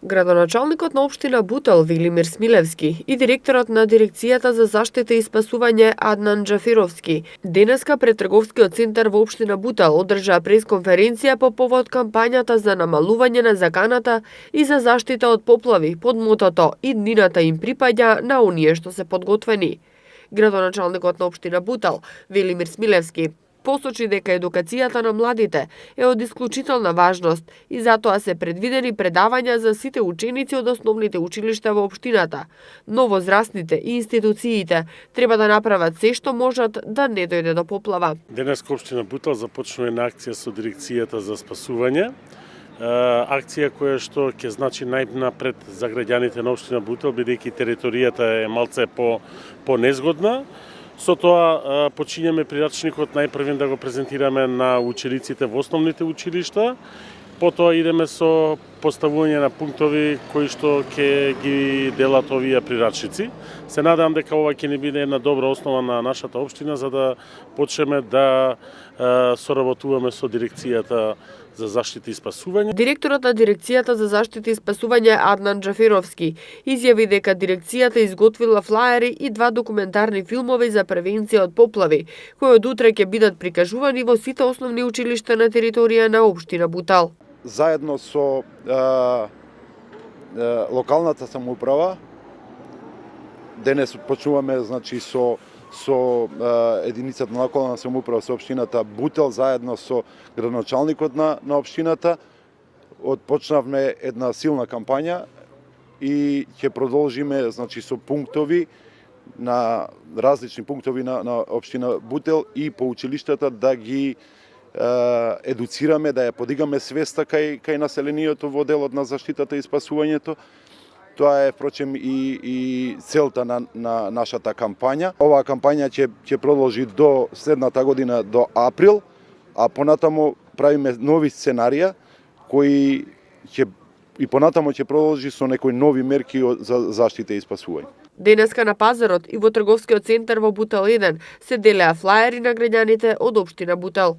Градоначалникот на општина Бутел Велимир Смилевски и директорот на дирекцијата за заштита и спасување Аднан Џафировски денеска пред трговскиот центар во општина Бутел одржаа пресконференција по повод кампањата за намалување на заканата и за заштита од поплави под мотото "Иднината им припаѓа на оние што се подготвени". Градоначалникот на општина Бутел Велимир Смилевски посочи дека едукацијата на младите е од исклучителна важност и затоа се предвидени предавања за сите ученици од основните училишта во општината. Но возрастните и институциите треба да направат се што можат да не дојде до поплава. Денес општина Бутел започнува една акција со дирекцијата за спасување. Акција која што ќе значи најнапред за граѓаните на општина Бутел, бидејќи територијата е малце по-незгодна. Со тоа почињаме прирачникот најпрвен да го презентираме на учениците во основните училишта. Потоа идеме со поставување на пунктови кои што ќе ги делат овие прирачници. Се надевам дека ова ќе ни биде една добра основа на нашата општина за да почнеме да соработуваме со дирекцијата за заштита и спасување. Директорот на дирекцијата за заштита и спасување Аднан Џафировски изјави дека дирекцијата изготвила флаери и 2 документарни филмови за превенција од поплави, кои од утре ќе бидат прикажувани во сите основни училишта на територија на општина Бутел. Заедно со локалната самоуправа денес почнуваме со единицата на локална самоуправа со општината Бутел заедно со градоначалникот на општината отпочнавме една силна кампања и ќе продолжиме со пунктови на различни пунктови на општина Бутел и по училиштата да ги едуцираме, да ја подигаме свеста кај населението во делот на заштитата и спасувањето. Тоа е, впрочем, и целта на нашата кампања. Оваа кампања ќе продолжи до следната година, до април, а понатамо правиме нови сценарија кои и понатамо ќе продолжи со некои нови мерки за заштита и спасување. Денеска на пазарот и во трговскиот центар во Бутел 1 се делеа флаери на граѓаните од општина Бутел.